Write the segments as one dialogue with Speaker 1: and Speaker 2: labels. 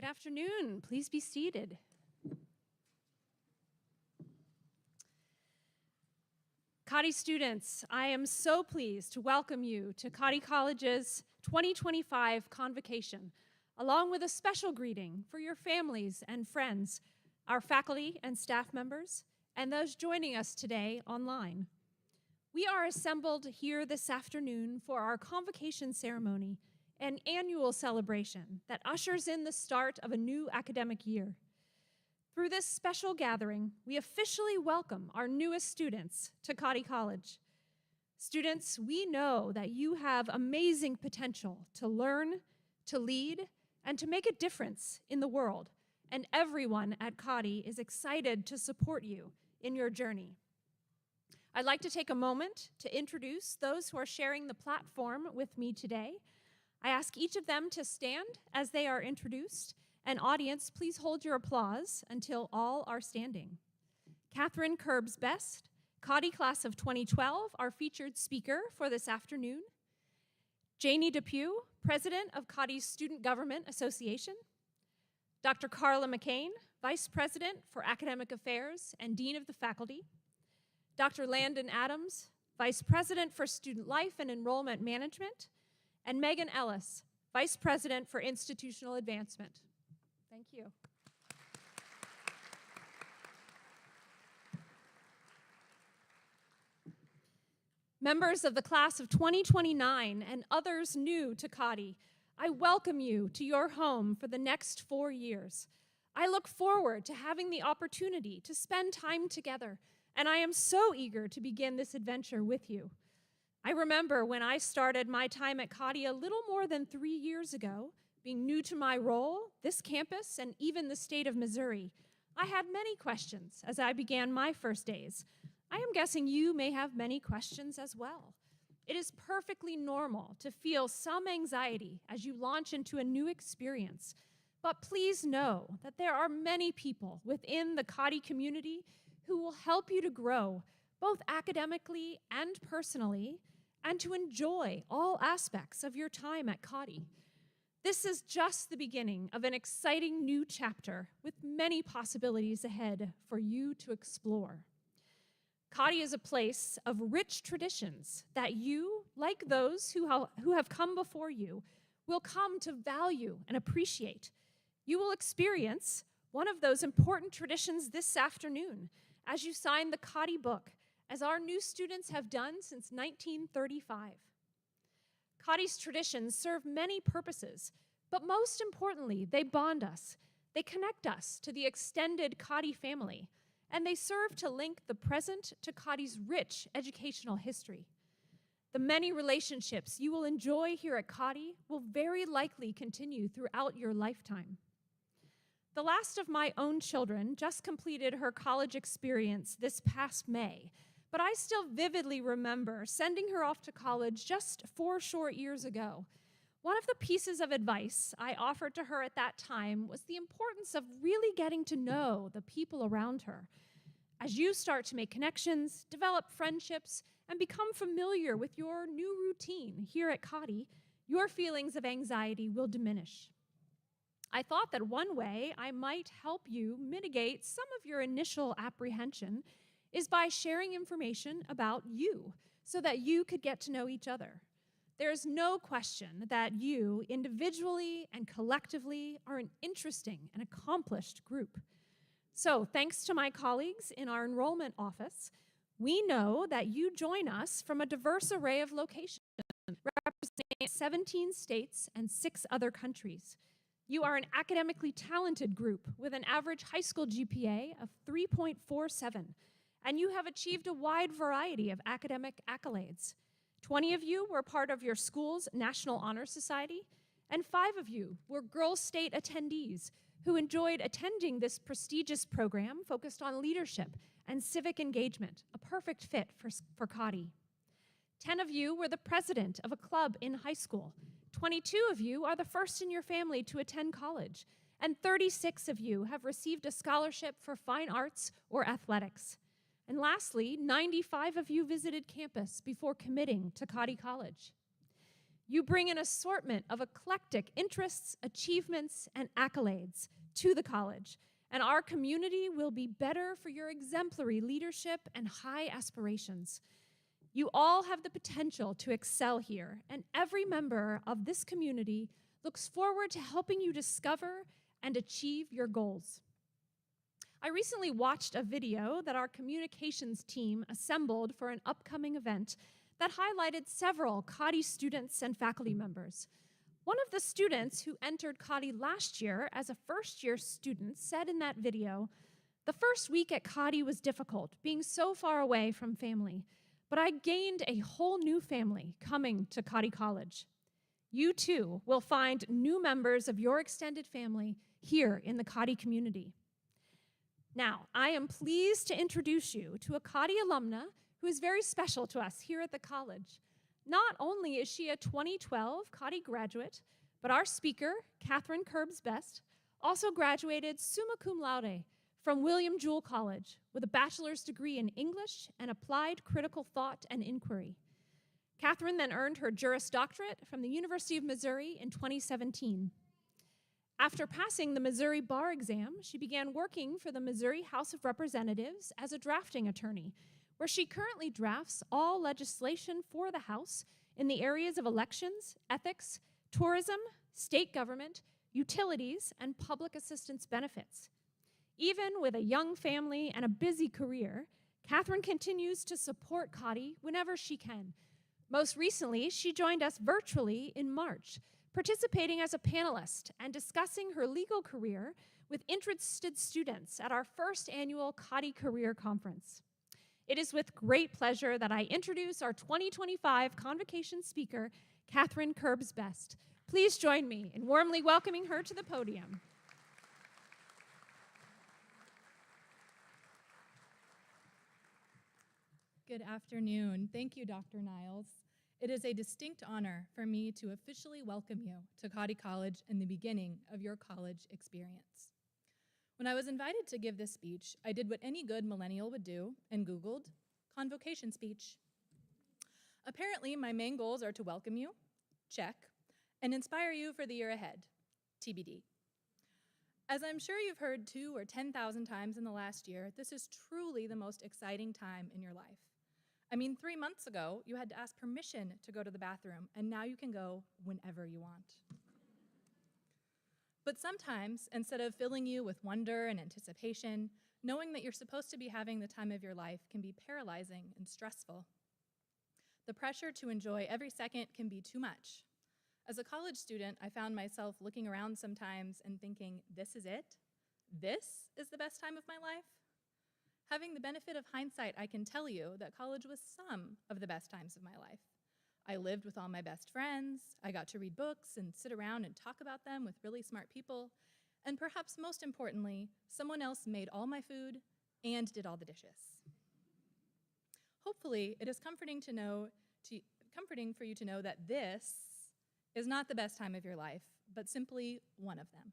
Speaker 1: Good afternoon. Please be seated. Cottey students, I am so pleased to welcome you to Cottey College's 2025 Convocation, along with a special greeting for your families and friends, our faculty and staff members, and those joining us today online. We are assembled here this afternoon for our Convocation ceremony, an annual celebration that ushers in the start of a new academic year. Through this special gathering, we officially welcome our newest students to Cottey College. Students, we know that you have amazing potential to learn, to lead, and to make a difference in the world, and everyone at Cottey is excited to support you in your journey. I'd like to take a moment to introduce those who are sharing the platform with me today. I ask each of them to stand as they are introduced, and audience, please hold your applause until all are standing. Catherine Curbs-Best, Cottey Class of 2012, our featured speaker for this afternoon. Janie Depew, President of Cottey's Student Government Association. Dr. Carla McCain, Vice President for Academic Affairs and Dean of the Faculty. Dr. Landon Adams, Vice President for Student Life and Enrollment Management. And Megan Ellis, Vice President for Institutional Advancement. Thank you. Members of the class of 2029 and others new to Cottey, I welcome you to your home for the next 4 years. I look forward to having the opportunity to spend time together, and I am so eager to begin this adventure with you. I remember when I started my time at Cottey a little more than 3 years ago, being new to my role, this campus, and even the state of Missouri. I had many questions as I began my first days. I am guessing you may have many questions as well. It is perfectly normal to feel some anxiety as you launch into a new experience, but please know that there are many people within the Cottey community who will help you to grow, both academically and personally, and to enjoy all aspects of your time at Cottey. This is just the beginning of an exciting new chapter with many possibilities ahead for you to explore. Cottey is a place of rich traditions that you, like those who have come before you, will come to value and appreciate. You will experience one of those important traditions this afternoon as you sign the Cottey Book, as our new students have done since 1935. Cottey's traditions serve many purposes, but most importantly, they bond us. They connect us to the extended Cottey family, and they serve to link the present to Cottey's rich educational history. The many relationships you will enjoy here at Cottey will very likely continue throughout your lifetime. The last of my own children just completed her college experience this past May, but I still vividly remember sending her off to college just 4 short years ago. One of the pieces of advice I offered to her at that time was the importance of really getting to know the people around her. As you start to make connections, develop friendships, and become familiar with your new routine here at Cottey, your feelings of anxiety will diminish. I thought that one way I might help you mitigate some of your initial apprehension is by sharing information about you so that you could get to know each other. There is no question that you, individually and collectively, are an interesting and accomplished group. So, thanks to my colleagues in our enrollment office, we know that you join us from a diverse array of locations, representing 17 states and 6 other countries. You are an academically talented group with an average high school GPA of 3.47, and you have achieved a wide variety of academic accolades. 20 of you were part of your school's National Honor Society, and 5 of you were Girls State attendees who enjoyed attending this prestigious program focused on leadership and civic engagement, a perfect fit for Cottey. 10 of you were the president of a club in high school. 22 of you are the first in your family to attend college, and 36 of you have received a scholarship for fine arts or athletics. And lastly, 95 of you visited campus before committing to Cottey College. You bring an assortment of eclectic interests, achievements, and accolades to the college, and our community will be better for your exemplary leadership and high aspirations. You all have the potential to excel here, and every member of this community looks forward to helping you discover and achieve your goals. I recently watched a video that our communications team assembled for an upcoming event that highlighted several Cottey students and faculty members. One of the students who entered Cottey last year as a first-year student said in that video, "The first week at Cottey was difficult, being so far away from family, but I gained a whole new family coming to Cottey College." You too will find new members of your extended family here in the Cottey community. Now, I am pleased to introduce you to a Cottey alumna who is very special to us here at the college. Not only is she a 2012 Cottey graduate, but our speaker, Catherine Curbs-Best, also graduated summa cum laude from William Jewell College with a bachelor's degree in English and applied critical thought and inquiry. Catherine then earned her Juris Doctorate from the University of Missouri in 2017. After passing the Missouri bar exam, she began working for the Missouri House of Representatives as a drafting attorney, where she currently drafts all legislation for the House in the areas of elections, ethics, tourism, state government, utilities, and public assistance benefits. Even with a young family and a busy career, Catherine continues to support Cottey whenever she can. Most recently, she joined us virtually in March, participating as a panelist and discussing her legal career with interested students at our first annual Cottey Career Conference. It is with great pleasure that I introduce our 2025 Convocation speaker, Catherine Curbs-Best. Please join me in warmly welcoming her to the podium.
Speaker 2: Good afternoon. Thank you, Dr. Niles. It is a distinct honor for me to officially welcome you to Cottey College in the beginning of your college experience. When I was invited to give this speech, I did what any good millennial would do and Googled Convocation speech. Apparently, my main goals are to welcome you, check, and inspire you for the year ahead, TBD. As I'm sure you've heard 2,000 or 10,000 times in the last year, this is truly the most exciting time in your life. I mean, 3 months ago, you had to ask permission to go to the bathroom, and now you can go whenever you want. But sometimes, instead of filling you with wonder and anticipation, knowing that you're supposed to be having the time of your life can be paralyzing and stressful. The pressure to enjoy every second can be too much. As a college student, I found myself looking around sometimes and thinking, this is it? This is the best time of my life? Having the benefit of hindsight, I can tell you that college was some of the best times of my life. I lived with all my best friends, I got to read books and sit around and talk about them with really smart people, and perhaps most importantly, someone else made all my food and did all the dishes. Hopefully, it is comforting for you to know that this is not the best time of your life, but simply one of them.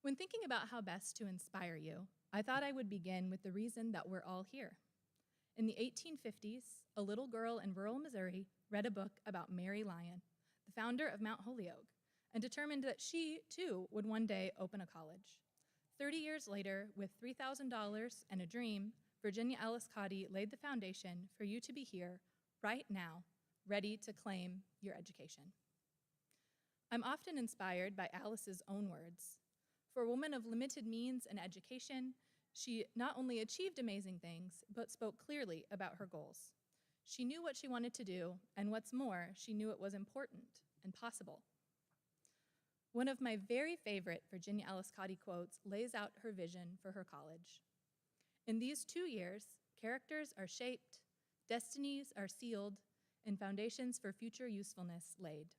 Speaker 2: When thinking about how best to inspire you, I thought I would begin with the reason that we're all here. In the 1850s, a little girl in rural Missouri read a book about Mary Lyon, the founder of Mount Holyoke, and determined that she, too, would one day open a college. 30 years later, with $3,000 and a dream, Virginia Alice Cottey laid the foundation for you to be here, right now, ready to claim your education. I'm often inspired by Alice's own words. For a woman of limited means and education, she not only achieved amazing things, but spoke clearly about her goals. She knew what she wanted to do, and what's more, she knew it was important and possible. One of my very favorite Virginia Alice Cottey quotes lays out her vision for her college. In these 2 years, characters are shaped, destinies are sealed, and foundations for future usefulness laid.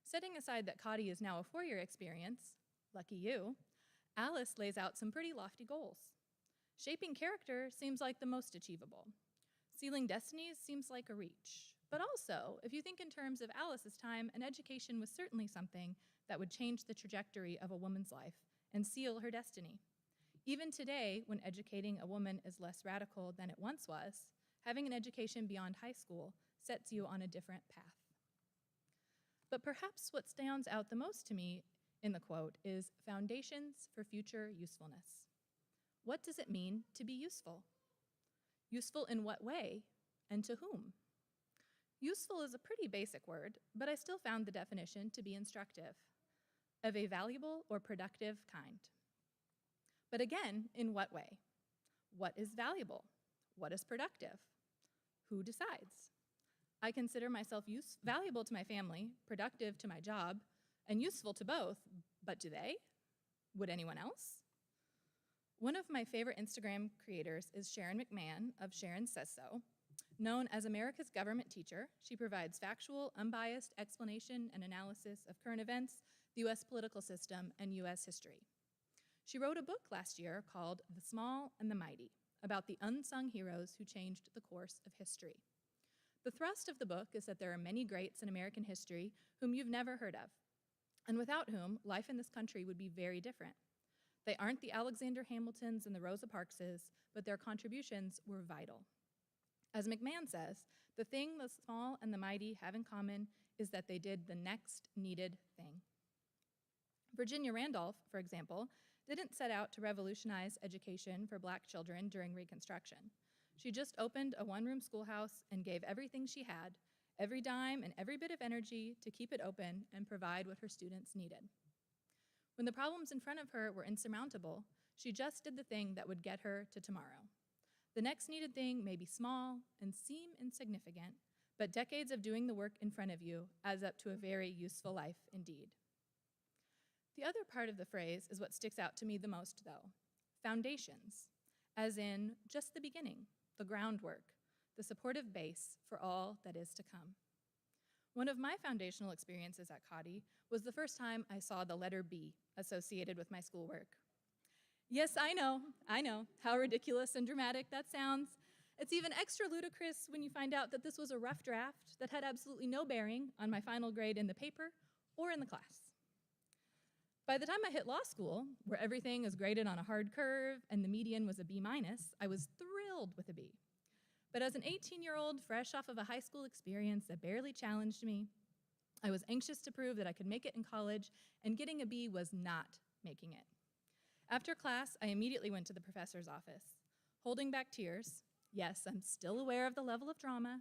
Speaker 2: Setting aside that Cottey is now a 4-year experience, lucky you, Alice lays out some pretty lofty goals. Shaping character seems like the most achievable. Sealing destinies seems like a reach. But also, if you think in terms of Alice's time, an education was certainly something that would change the trajectory of a woman's life and seal her destiny. Even today, when educating a woman is less radical than it once was, having an education beyond high school sets you on a different path. But perhaps what stands out the most to me in the quote is foundations for future usefulness. What does it mean to be useful? Useful in what way and to whom? Useful is a pretty basic word, but I still found the definition to be instructive, of a valuable or productive kind. But again, in what way? What is valuable? What is productive? Who decides? I consider myself valuable to my family, productive to my job, and useful to both, but do they? Would anyone else? One of my favorite Instagram creators is Sharon McMahon of Sharon Says So. Known as America's government teacher, she provides factual, unbiased explanation and analysis of current events, the US political system, and US history. She wrote a book last year called The Small and the Mighty, about the unsung heroes who changed the course of history. The thrust of the book is that there are many greats in American history whom you've never heard of, and without whom life in this country would be very different. They aren't the Alexander Hamiltons and the Rosa Parkses, but their contributions were vital. As McMahon says, the thing the small and the mighty have in common is that they did the next needed thing. Virginia Randolph, for example, didn't set out to revolutionize education for Black children during Reconstruction. She just opened a one-room schoolhouse and gave everything she had, every dime and every bit of energy, to keep it open and provide what her students needed. When the problems in front of her were insurmountable, she just did the thing that would get her to tomorrow. The next needed thing may be small and seem insignificant, but decades of doing the work in front of you adds up to a very useful life indeed. The other part of the phrase is what sticks out to me the most, though. Foundations, as in just the beginning, the groundwork, the supportive base for all that is to come. One of my foundational experiences at Cottey was the first time I saw the letter B associated with my schoolwork. Yes, I know, how ridiculous and dramatic that sounds. It's even extra ludicrous when you find out that this was a rough draft that had absolutely no bearing on my final grade in the paper or in the class. By the time I hit law school, where everything is graded on a hard curve and the median was a B-, I was thrilled with a B. But as an 18-year-old fresh off of a high school experience that barely challenged me, I was anxious to prove that I could make it in college, and getting a B was not making it. After class, I immediately went to the professor's office. Holding back tears, yes, I'm still aware of the level of drama,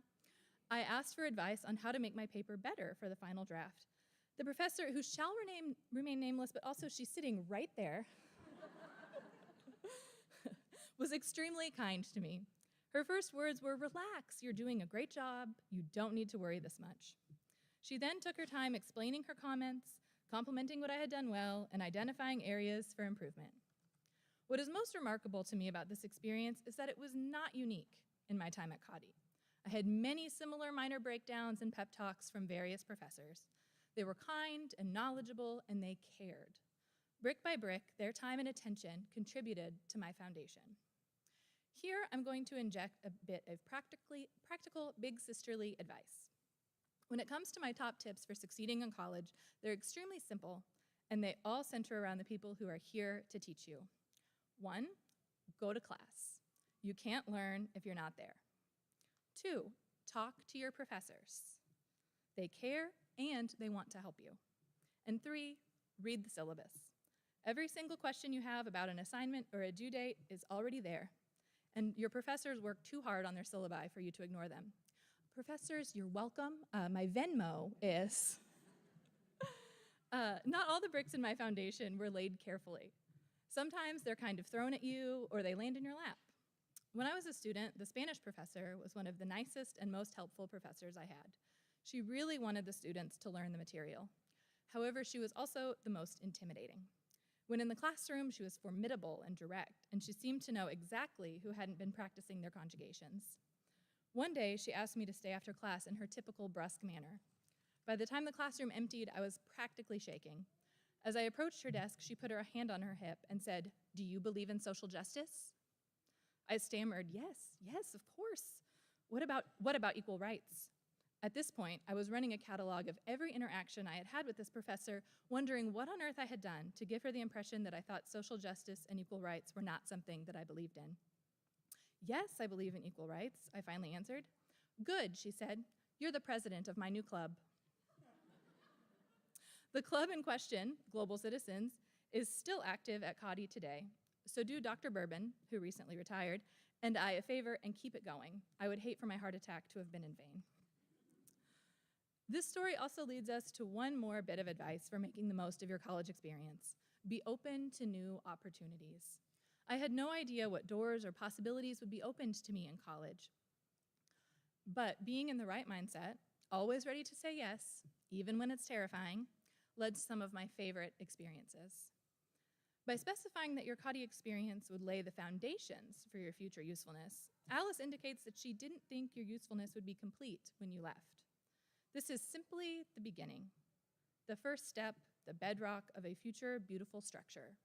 Speaker 2: I asked for advice on how to make my paper better for the final draft. The professor, who shall remain nameless, but also she's sitting right there, was extremely kind to me. Her first words were, "Relax, you're doing a great job. You don't need to worry this much." She then took her time explaining her comments, complimenting what I had done well, and identifying areas for improvement. What is most remarkable to me about this experience is that it was not unique in my time at Cottey. I had many similar minor breakdowns and pep talks from various professors. They were kind and knowledgeable, and they cared. Brick by brick, their time and attention contributed to my foundation. Here, I'm going to inject a bit of practical big sisterly advice. When it comes to my top tips for succeeding in college, they're extremely simple, and they all center around the people who are here to teach you. 1, go to class. You can't learn if you're not there. 2, talk to your professors. They care and they want to help you. And 3, read the syllabus. Every single question you have about an assignment or a due date is already there, and your professors work too hard on their syllabi for you to ignore them. Professors, you're welcome. My Venmo is... Not all the bricks in my foundation were laid carefully. Sometimes they're kind of thrown at you or they land in your lap. When I was a student, the Spanish professor was one of the nicest and most helpful professors I had. She really wanted the students to learn the material. However, she was also the most intimidating. When in the classroom, she was formidable and direct, and she seemed to know exactly who hadn't been practicing their conjugations. One day, she asked me to stay after class in her typical brusque manner. By the time the classroom emptied, I was practically shaking. As I approached her desk, she put her hand on her hip and said, "Do you believe in social justice?" I stammered, yes, of course. What about equal rights? At this point, I was running a catalog of every interaction I had had with this professor, wondering what on earth I had done to give her the impression that I thought social justice and equal rights were not something that I believed in. "Yes, I believe in equal rights," I finally answered. "Good," she said. "You're the president of my new club." The club in question, Global Citizens, is still active at Cottey today. So do Dr. Bourbon, who recently retired, and I a favor and keep it going. I would hate for my heart attack to have been in vain. This story also leads us to one more bit of advice for making the most of your college experience. Be open to new opportunities. I had no idea what doors or possibilities would be opened to me in college. But being in the right mindset, always ready to say yes, even when it's terrifying, led to some of my favorite experiences. By specifying that your Cottey experience would lay the foundations for your future usefulness, Alice indicates that she didn't think your usefulness would be complete when you left. This is simply the beginning, the first step, the bedrock of a future beautiful structure.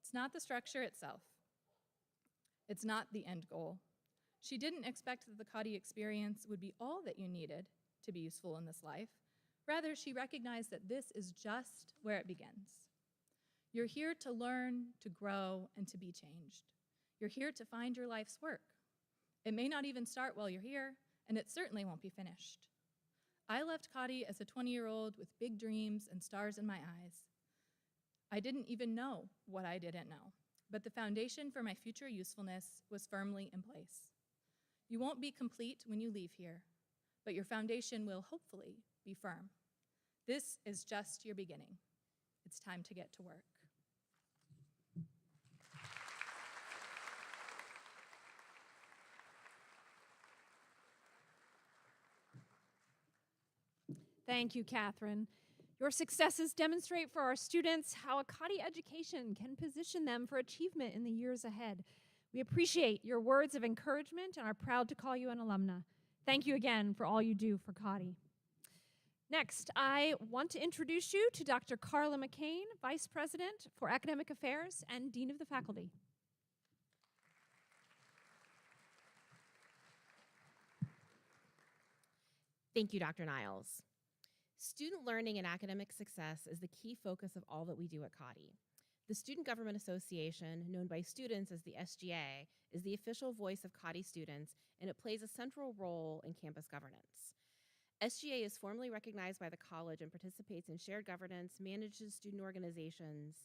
Speaker 2: It's not the structure itself. It's not the end goal. She didn't expect that the Cottey experience would be all that you needed to be useful in this life. Rather, she recognized that this is just where it begins. You're here to learn, to grow, and to be changed. You're here to find your life's work. It may not even start while you're here, and it certainly won't be finished. I left Cottey as a 20-year-old with big dreams and stars in my eyes. I didn't even know what I didn't know, but the foundation for my future usefulness was firmly in place. You won't be complete when you leave here, but your foundation will hopefully be firm. This is just your beginning. It's time to get to work.
Speaker 1: Thank you, Catherine. Your successes demonstrate for our students how a Cottey education can position them for achievement in the years ahead. We appreciate your words of encouragement and are proud to call you an alumna. Thank you again for all you do for Cottey. Next, I want to introduce you to Dr. Carla McCain, Vice President for Academic Affairs and Dean of the Faculty.
Speaker 3: Thank you, Dr. Niles. Student learning and academic success is the key focus of all that we do at Cottey. The Student Government Association, known by students as the SGA, is the official voice of Cottey students, and it plays a central role in campus governance. SGA is formally recognized by the college and participates in shared governance, manages student organizations.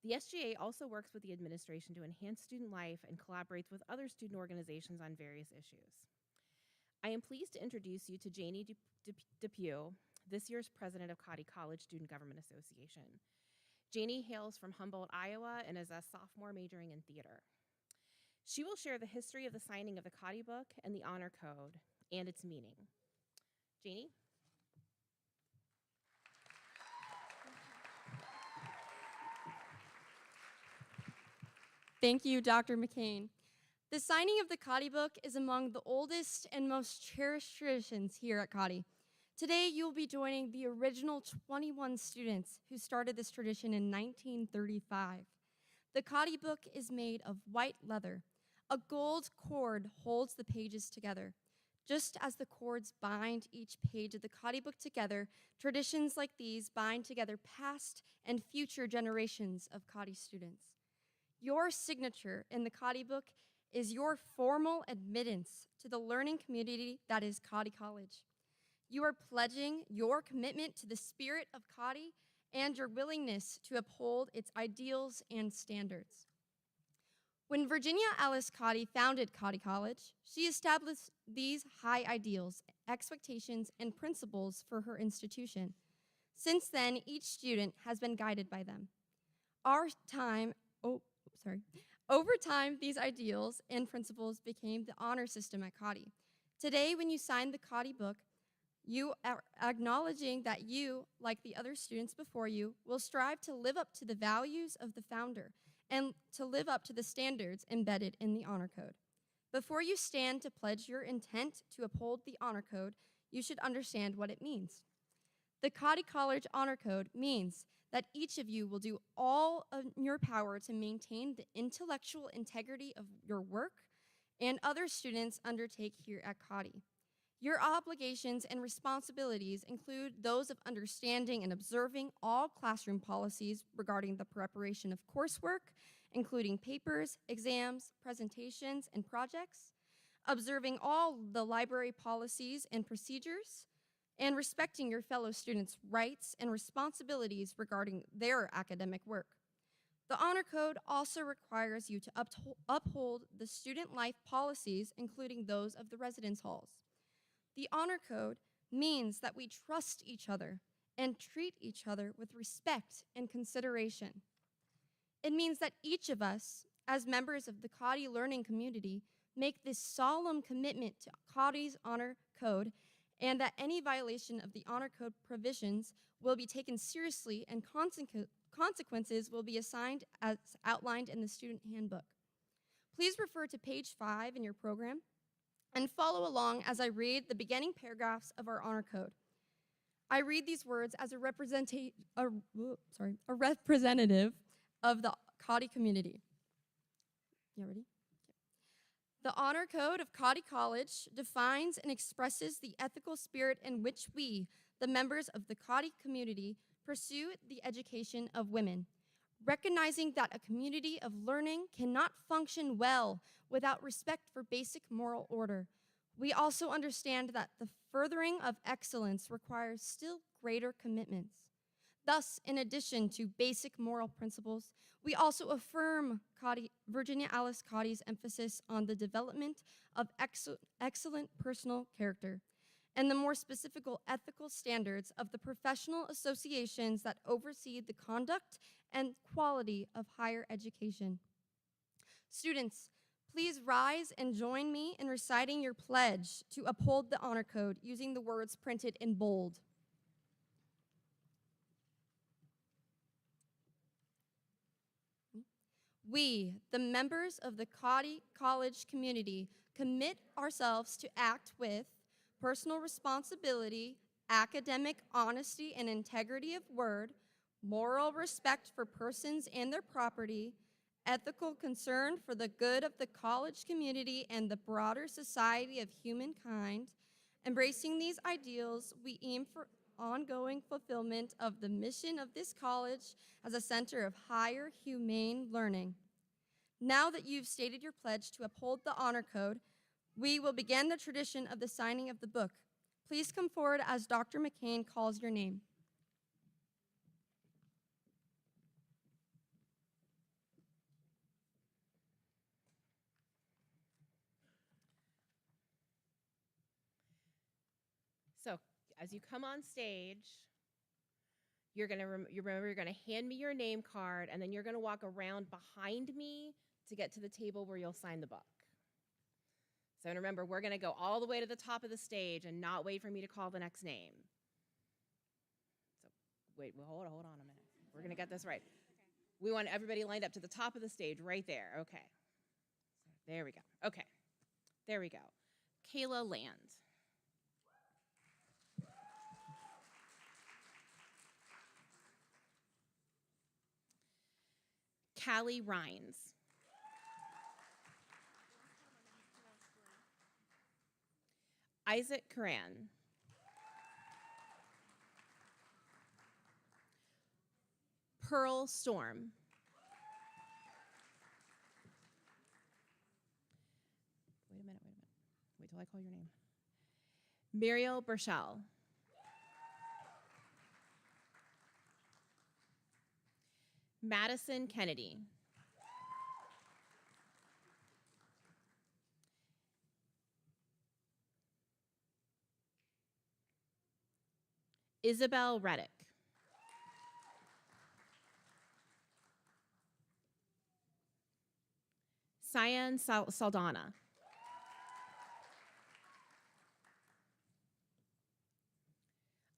Speaker 3: The SGA also works with the administration to enhance student life and collaborates with other student organizations on various issues. I am pleased to introduce you to Janie Depew, this year's president of Cottey College Student Government Association. Janie hails from Humboldt, Iowa, and is a sophomore majoring in theater. She will share the history of the signing of the Cottey Book and the Honor Code and its meaning. Janie?
Speaker 4: Thank you, Dr. McCain. The signing of the Cottey Book is among the oldest and most cherished traditions here at Cottey. Today, you will be joining the original 21 students who started this tradition in 1935. The Cottey Book is made of white leather. A gold cord holds the pages together. Just as the cords bind each page of the Cottey Book together, traditions like these bind together past and future generations of Cottey students. Your signature in the Cottey Book is your formal admittance to the learning community that is Cottey College. You are pledging your commitment to the spirit of Cottey and your willingness to uphold its ideals and standards. When Virginia Alice Cottey founded Cottey College, she established these high ideals, expectations, and principles for her institution. Since then, each student has been guided by them. Over time, these ideals and principles became the honor system at Cottey. Today, when you sign the Cottey Book, you are acknowledging that you, like the other students before you, will strive to live up to the values of the founder and to live up to the standards embedded in the Honor Code. Before you stand to pledge your intent to uphold the Honor Code, you should understand what it means. The Cottey College Honor Code means that each of you will do all in your power to maintain the intellectual integrity of your work and other students undertake here at Cottey. Your obligations and responsibilities include those of understanding and observing all classroom policies regarding the preparation of coursework, including papers, exams, presentations, and projects, observing all the library policies and procedures, and respecting your fellow students' rights and responsibilities regarding their academic work. The Honor Code also requires you to uphold the student life policies, including those of the residence halls. The Honor Code means that we trust each other and treat each other with respect and consideration. It means that each of us, as members of the Cottey learning community, make this solemn commitment to Cottey's Honor Code, and that any violation of the Honor Code provisions will be taken seriously and consequences will be assigned as outlined in the student handbook. Please refer to page 5 in your program and follow along as I read the beginning paragraphs of our Honor Code. I read these words as a representative of the Cottey community. You ready? The Honor Code of Cottey College defines and expresses the ethical spirit in which we, the members of the Cottey community, pursue the education of women, recognizing that a community of learning cannot function well without respect for basic moral order. We also understand that the furthering of excellence requires still greater commitments. Thus, in addition to basic moral principles, we also affirm Virginia Alice Cottey's emphasis on the development of excellent personal character and the more specific ethical standards of the professional associations that oversee the conduct and quality of higher education. Students, please rise and join me in reciting your pledge to uphold the Honor Code using the words printed in bold. We, the members of the Cottey College community, commit ourselves to act with personal responsibility, academic honesty and integrity of word, moral respect for persons and their property, ethical concern for the good of the college community and the broader society of humankind. Embracing these ideals, we aim for ongoing fulfillment of the mission of this college as a center of higher humane learning. Now that you've stated your pledge to uphold the Honor Code, we will begin the tradition of the signing of the book. Please come forward as Dr. McCain calls your name.
Speaker 3: So, as you come on stage, you're gonna hand me your name card, and then you're gonna walk around behind me to get to the table where you'll sign the book. So remember, we're gonna go all the way to the top of the stage and not wait for me to call the next name. So wait, hold on a minute. We're gonna get this right. We want everybody lined up to the top of the stage right there. Okay. There we go. Okay. There we go. Kayla Land. Callie Rhines. Isaac Coran. Pearl Storm. Wait a minute. Wait till I call your name. Muriel Burchell. Madison Kennedy. Isabel Reddick. Cyan Saldana.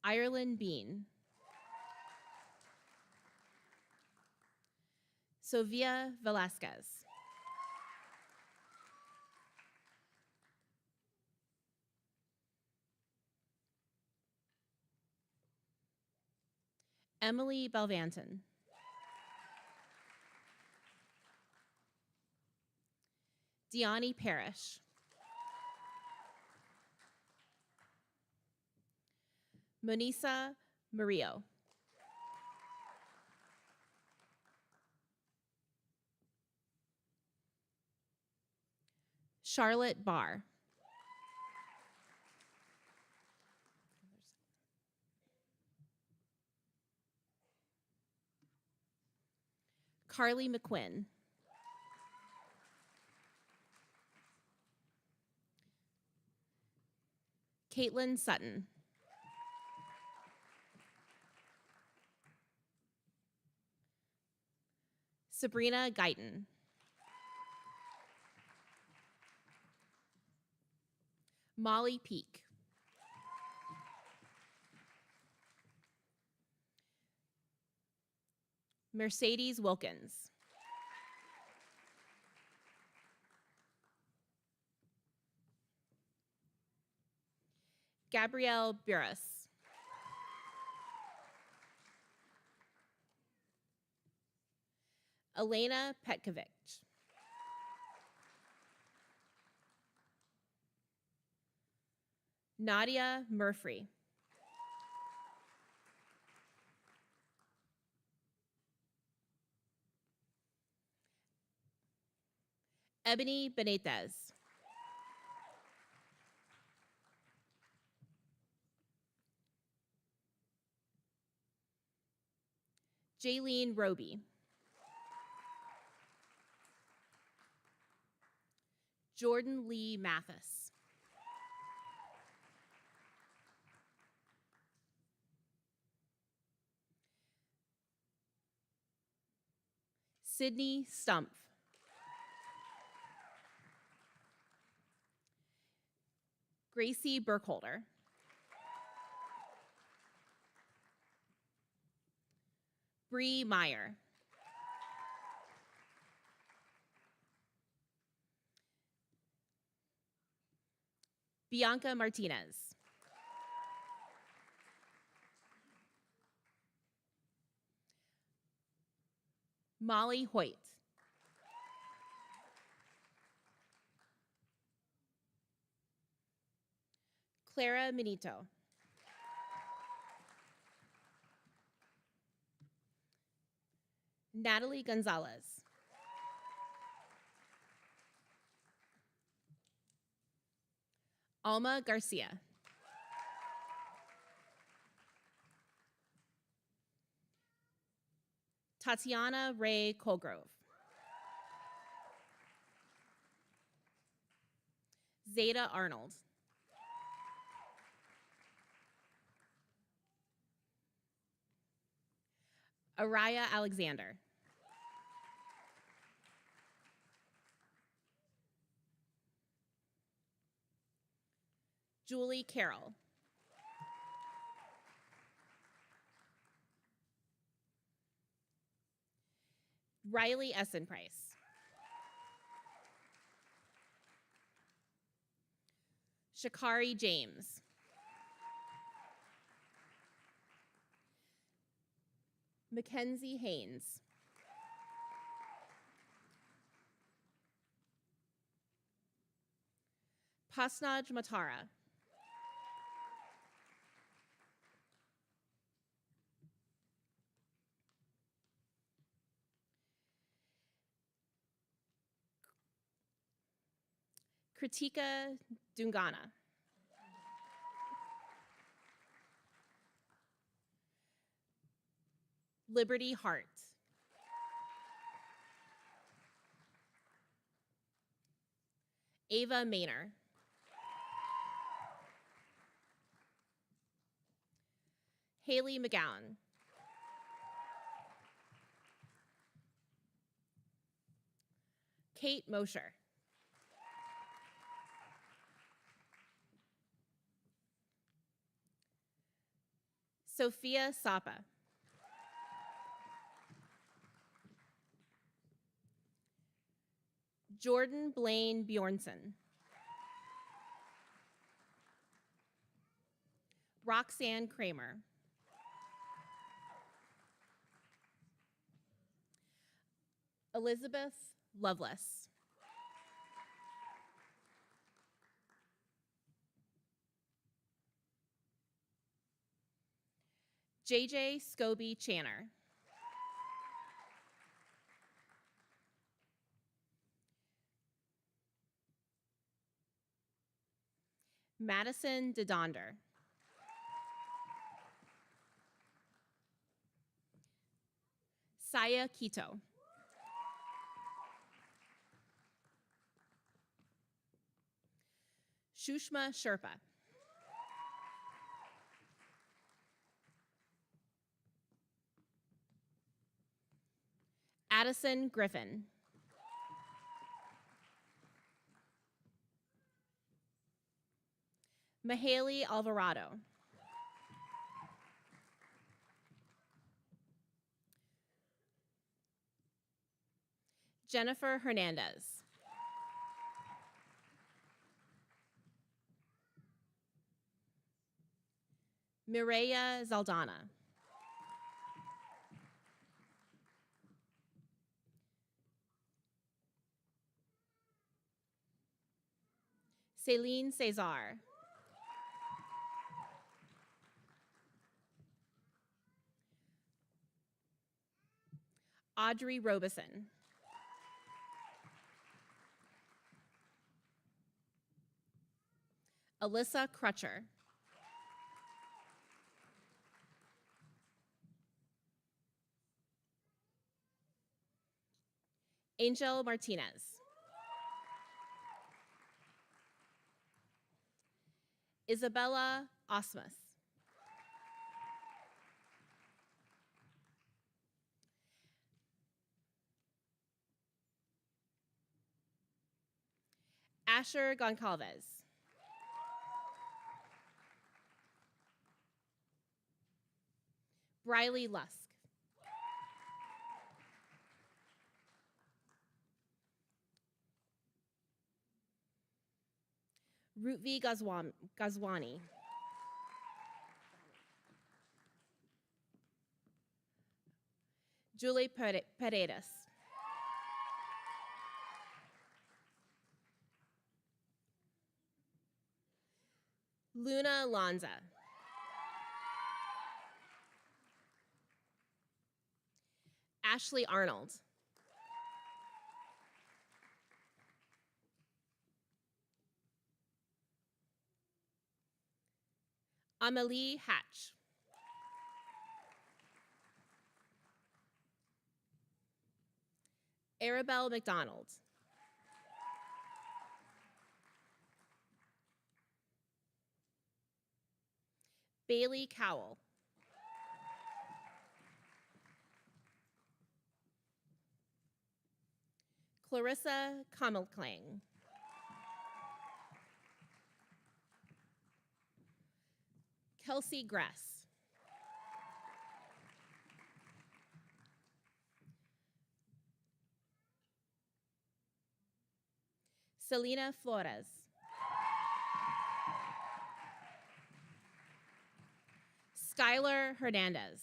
Speaker 3: Ireland Bean. Sofia Velasquez. Emily Belvanton. Deani Parrish. Monisa Murillo. Charlotte Barr. Carly McQuinn. Caitlin Sutton. Sabrina Guyton. Molly Peak. Mercedes Wilkins. Gabrielle Burris. Elena Petkovic. Nadia Murphy. Ebony Benitez. Jaylene Roby. Jordan Lee Mathis. Sydney Stumpf. Gracie Burkholder. Bree Meyer. Bianca Martinez. Molly Hoyt. Clara Minito. Natalie Gonzalez. Alma Garcia. Tatiana Ray Colgrove. Zeta Arnold. Araya Alexander. Julie Carroll. Riley Essenprice. Shakari James. Mackenzie Haynes. Pasnaj Matara. Kritika Dungana. Liberty Hart. Ava Maynor. Haley McGowan. Kate Mosher. Sophia Sapa. Jordan Blaine Bjornson. Roxanne Kramer. Elizabeth Lovelace. JJ Scobie Channer. Madison DeDonder. Saya Quito. Shushma Sherpa. Addison Griffin. Mahaley Alvarado. Jennifer Hernandez. Mireya Zaldana. Celine Cesar. Audrey Robeson. Alyssa Crutcher. Angel Martinez. Isabella Osmus. Asher Goncalves. Briley Lusk. Rutvi Gazwani. Julie Paredes. Luna Lanza. Ashley Arnold. Amelie Hatch. Arabelle McDonald. Bailey Cowell. Clarissa Kamelklang. Kelsey Gress. Selena Flores. Skylar Hernandez.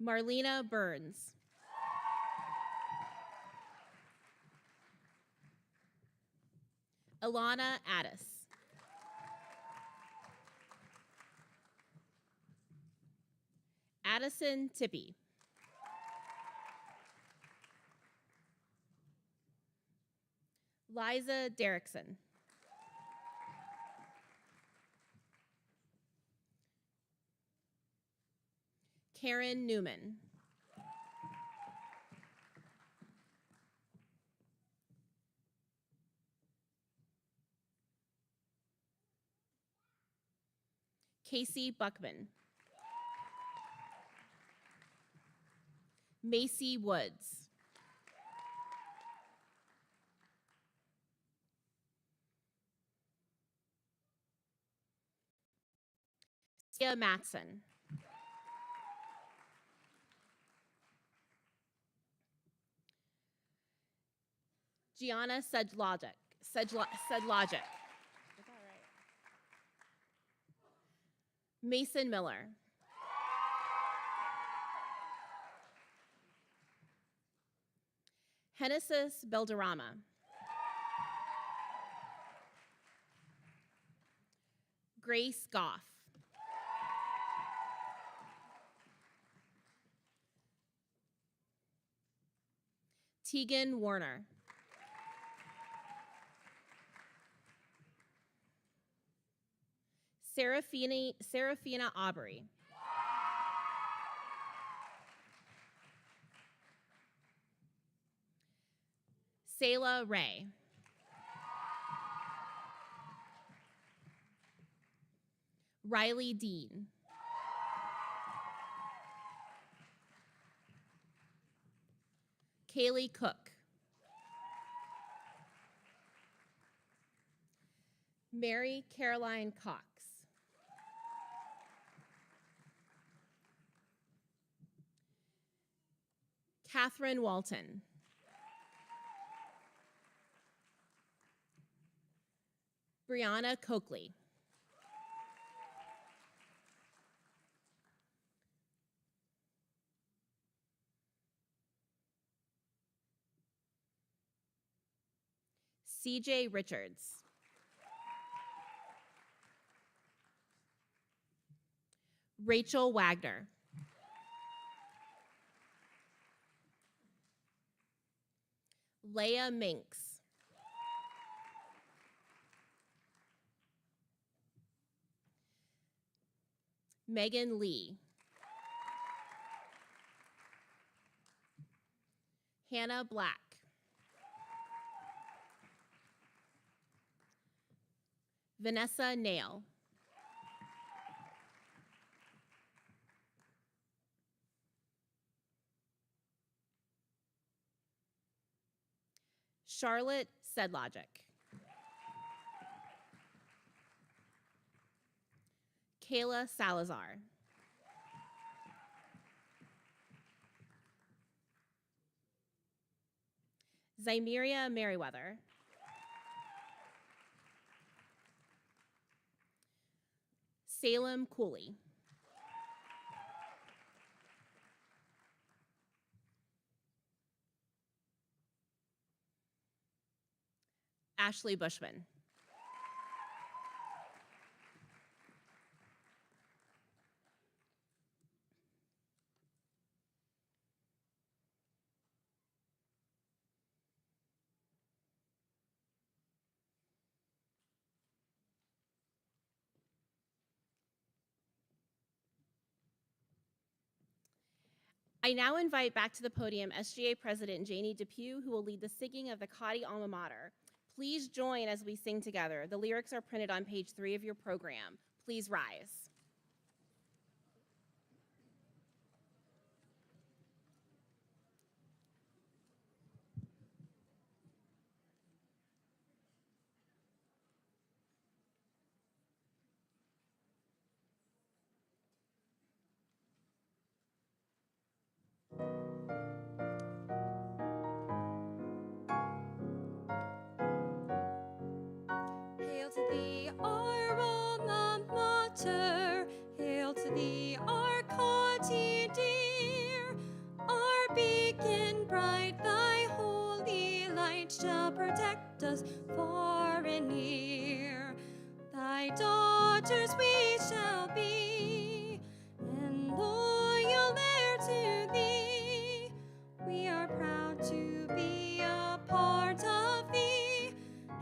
Speaker 3: Marlena Burns. Ilana Addis. Addison Tippy. Liza Derrickson. Karen Newman. Casey Buckman. Macy Woods. Sia Matson. Gianna Sedlogic. Sedlogic. Mason Miller. Hennesis Belderrama. Grace Goff. Tegan Warner. Serafina Aubrey. Selah Ray. Riley Dean. Kaylee Cook. Mary Caroline Cox. Catherine Walton. Brianna Coakley. CJ Richards. Rachel Wagner. Leah Minks. Megan Lee. Hannah Black. Vanessa Nail. Charlotte Sedlogic. Kayla Salazar. Zymeria Merriweather. Salem Cooley. Ashley Bushman. I now invite back to the podium SGA President Janie Depew, who will lead the singing of the Cottey Alma Mater. Please join as we sing together. The lyrics are printed on page 3 of your program. Please rise.
Speaker 4: Hail to thee, our alma mater. Hail to thee, our Cottey dear. Our beacon bright, thy holy light shall protect us far and near. Thy daughters we shall be, and loyal there to thee. We are proud to be a part of thee.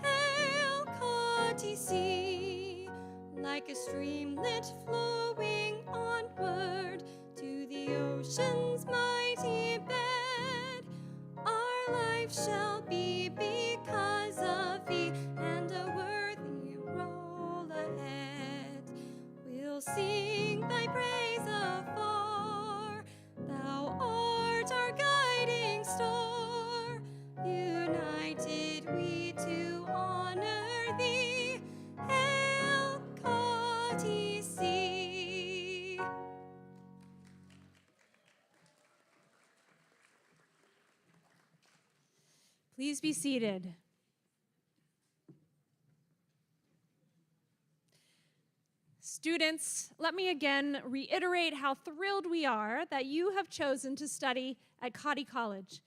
Speaker 4: Hail, Cottey Sea, like a streamlet flowing onward to the ocean's mighty bed. Our life shall be because of thee, and a worthy roll ahead. We'll sing thy praise afar. Thou art our guiding star. United we to honor thee. Hail, Cottey Sea.
Speaker 1: Please be seated. Students, let me again reiterate how thrilled we are that you have chosen to study at Cottey College.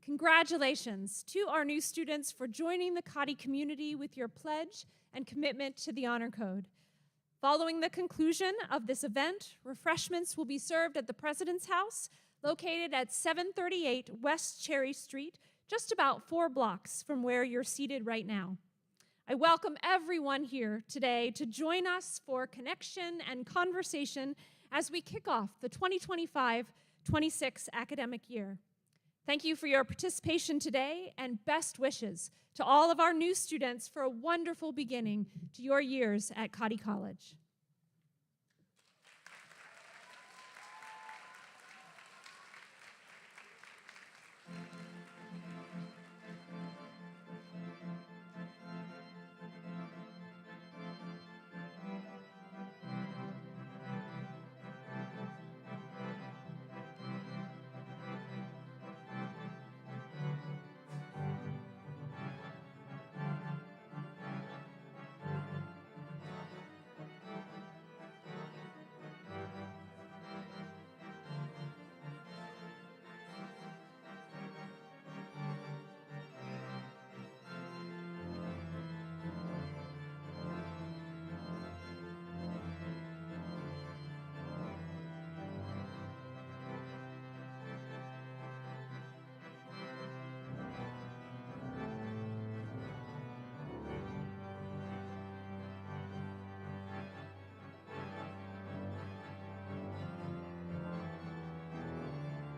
Speaker 1: Congratulations to our new students for joining the Cottey community with your pledge and commitment to the Honor Code. Following the conclusion of this event, refreshments will be served at the President's House, located at 738 West Cherry Street, just about 4 blocks from where you're seated right now. I welcome everyone here today to join us for connection and conversation as we kick off the 2025-26 academic year. Thank you for your participation today, and best wishes to all of our new students for a wonderful beginning to your years at Cottey College.